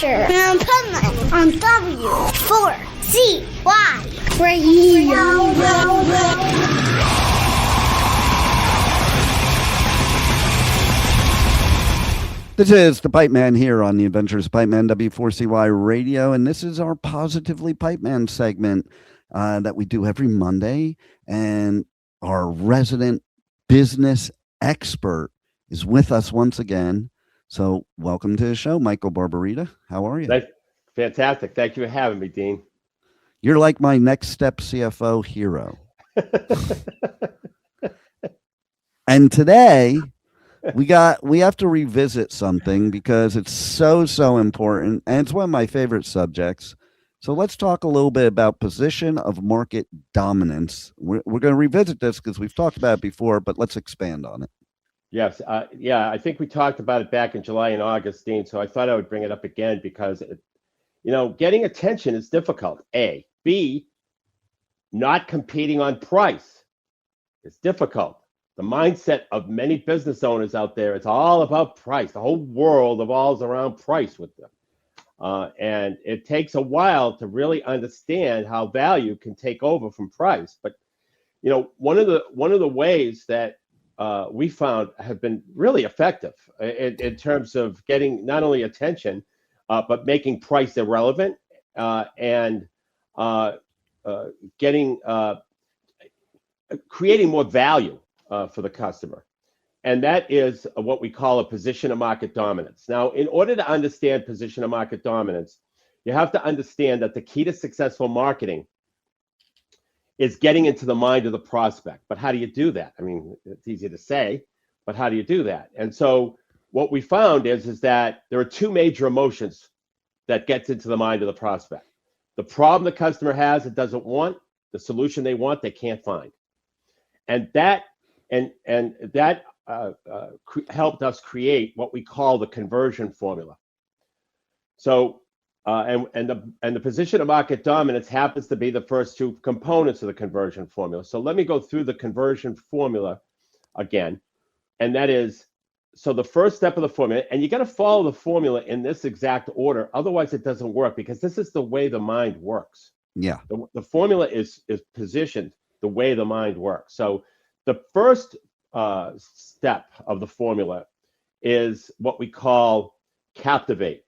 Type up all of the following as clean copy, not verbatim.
Adventures of Pipeman on W4CY Radio. This is the Pipeman here on the Adventures of Pipeman, W4CY Radio, and this is our Positively Pipeman segment that we do every Monday, and our resident business expert is with us once again. So welcome to the show, Michael Barbarita. How are you? Fantastic. Thank you for having me, Dean. You're like my next step CFO hero. And today we have to revisit something because it's so important, and it's one of my favorite subjects. So let's talk a little bit about position of market dominance. We're going to revisit this because we've talked about it before, but let's expand on it. Yes. I think we talked about it back in July and August, Dean, so I thought I would bring it up again because, getting attention is difficult, A. B, not competing on price is difficult. The mindset of many business owners out there, it's all about price. The whole world revolves around price with them. And it takes a while to really understand how value can take over from price. But, one of the ways that we found have been really effective in terms of getting not only attention, but making price irrelevant and creating more value for the customer. And that is what we call a position of market dominance. Now, in order to understand position of market dominance, you have to understand that the key to successful marketing is getting into the mind of the prospect. But how do you do that? I mean, it's easy to say, but how do you do that? And so what we found is that there are two major emotions that gets into the mind of the prospect. The problem the customer has it doesn't want, the solution they want they can't find. And that helped us create what we call the conversion formula. So, the position of market dominance happens to be the first two components of the conversion formula. So let me go through the conversion formula again. And that is, so the first step of the formula, and you got to follow the formula in this exact order. Otherwise it doesn't work because this is the way the mind works. Yeah. The formula is positioned the way the mind works. So the first step of the formula is what we call captivate.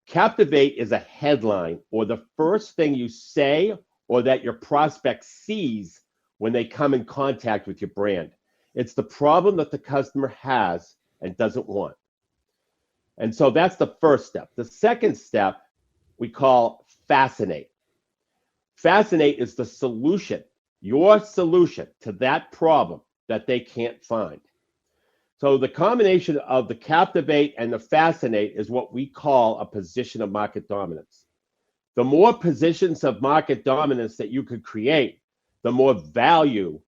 Captivate is a headline or the first thing you say or that your prospect sees when they come in contact with your brand. It's the problem that the customer has and doesn't want. And so that's the first step. The second step we call fascinate. Fascinate is the solution, your solution to that problem that they can't find. So the combination of the captivate and the fascinate is what we call a position of market dominance. The more positions of market dominance that you could create, the more value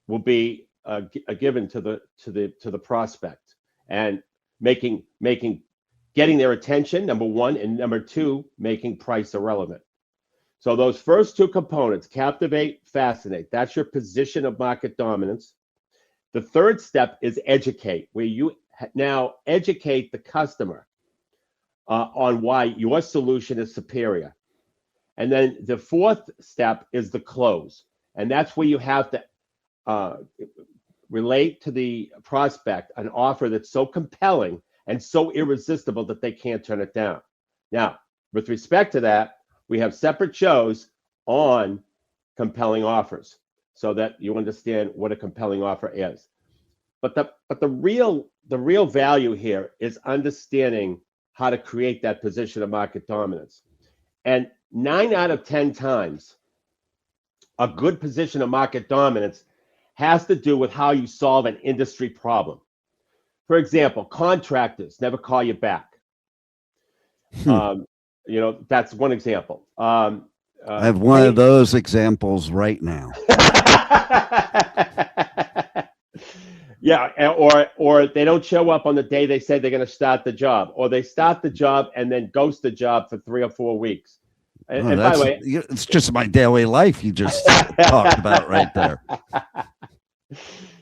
will be given to the prospect, and getting their attention, number one, and number two, making price irrelevant. So those first two components, captivate, fascinate, that's your position of market dominance. The third step is educate, where you now educate the customer on why your solution is superior. And then the fourth step is the close. And that's where you have to relate to the prospect an offer that's so compelling and so irresistible that they can't turn it down. Now, with respect to that, we have separate shows on compelling offers, so that you understand what a compelling offer is. But the real value here is understanding how to create that position of market dominance. And 9 out of 10 times, a good position of market dominance has to do with how you solve an industry problem. For example, contractors never call you back. That's one example. I have one of those examples right now. Yeah, or they don't show up on the day they say they're going to start the job, or they start the job and then ghost the job for 3 or 4 weeks. And by the way, it's just my daily life you just talked about right there.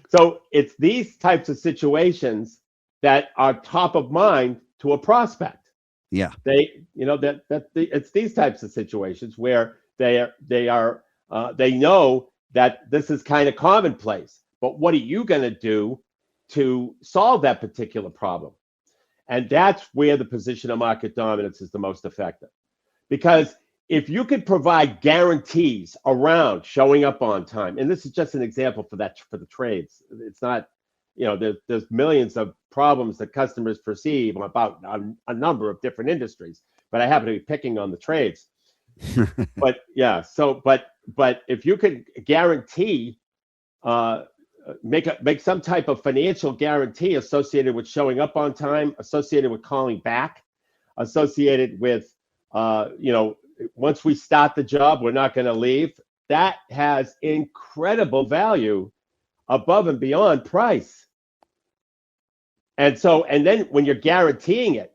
So it's these types of situations that are top of mind to a prospect. Yeah. It's these types of situations where they know that this is kind of commonplace, but what are you going to do to solve that particular problem? And that's where the position of market dominance is the most effective. Because if you could provide guarantees around showing up on time, and this is just an example for the trades, it's not, there's millions of problems that customers perceive about a number of different industries, but I happen to be picking on the trades. But if you could guarantee, make some type of financial guarantee associated with showing up on time, associated with calling back, associated with, once we start the job, we're not going to leave. That has incredible value above and beyond price. And then when you're guaranteeing it,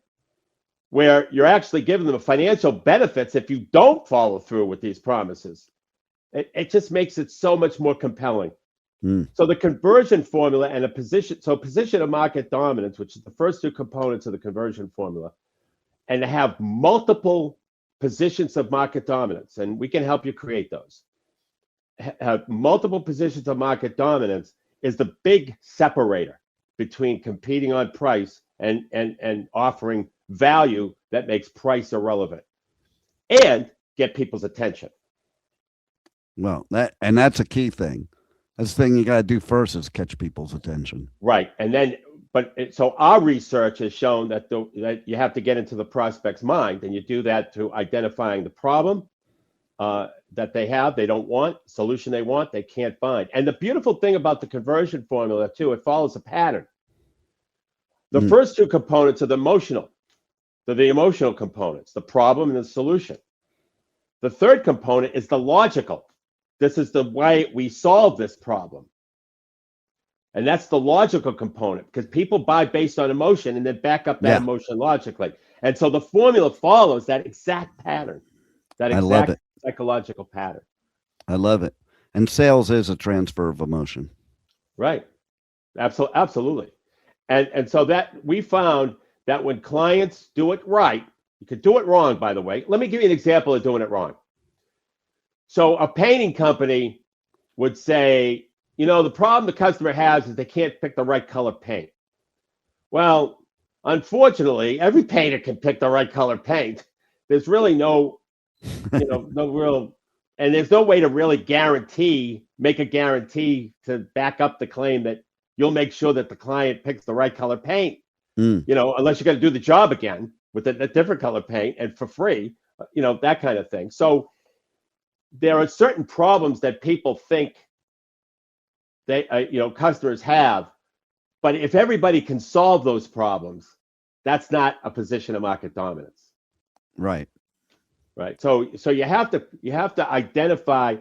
where you're actually giving them financial benefits if you don't follow through with these promises, it just makes it so much more compelling. So the conversion formula and position of market dominance, which is the first two components of the conversion formula, and to have multiple positions of market dominance, and we can help you create those. Have multiple positions of market dominance is the big separator between competing on price and offering value that makes price irrelevant and get people's attention. Well, that's a key thing. That's the thing you got to do first is catch people's attention. Right. And then, so our research has shown that you have to get into the prospect's mind, and you do that through identifying the problem that they don't want, solution they want, they can't find. And the beautiful thing about the conversion formula too, it follows a pattern. The first two components are the emotional components, the problem and the solution. The third component is the logical. This is the way we solve this problem. And that's the logical component, because people buy based on emotion and then back up that emotion logically. And so the formula follows that exact pattern, that exact psychological pattern. I love it. And sales is a transfer of emotion. Right. Absolutely. And so that we found that when clients do it right, you could do it wrong, by the way. Let me give you an example of doing it wrong. So a painting company would say, the problem the customer has is they can't pick the right color paint. Well, unfortunately, every painter can pick the right color paint. There's really no real, and there's no way to really make a guarantee to back up the claim that you'll make sure that the client picks the right color paint, unless you're going to do the job again with a different color paint and for free, that kind of thing. So there are certain problems that people think customers have, but if everybody can solve those problems, that's not a position of market dominance. Right. So you have to identify,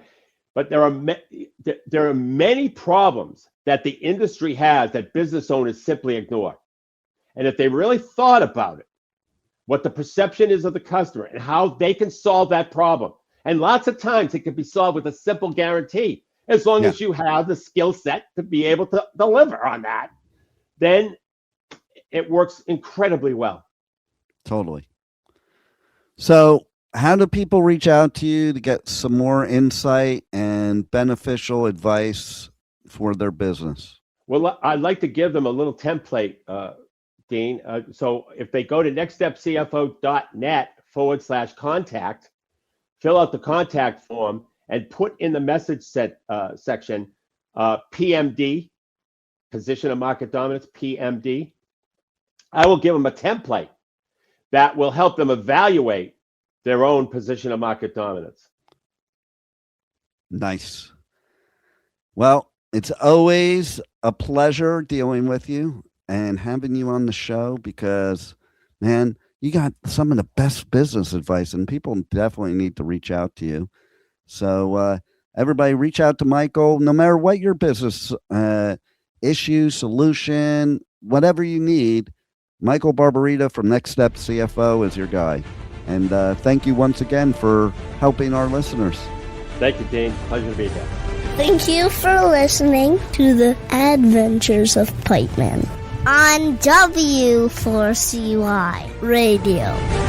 but there are many problems that the industry has that business owners simply ignore. And if they really thought about it, what the perception is of the customer and how they can solve that problem, and lots of times it can be solved with a simple guarantee. As long as you have the skill set to be able to deliver on that, then it works incredibly well. Totally. So how do people reach out to you to get some more insight and beneficial advice for their business? Well, I'd like to give them a little template, Dean. So if they go to nextstepcfo.net/contact, fill out the contact form, and put in the message section PMD, position of market dominance, PMD, I will give them a template that will help them evaluate their own position of market dominance. Nice. Well, it's always a pleasure dealing with you and having you on the show because, man, you got some of the best business advice and people definitely need to reach out to you. So everybody reach out to Michael, no matter what your business issue, solution, whatever you need. Michael Barbarita from Next Step CFO is your guy. And thank you once again for helping our listeners. Thank you, Dean. Pleasure to be here. Thank you for listening to the Adventures of Pipeman on W4CY Radio.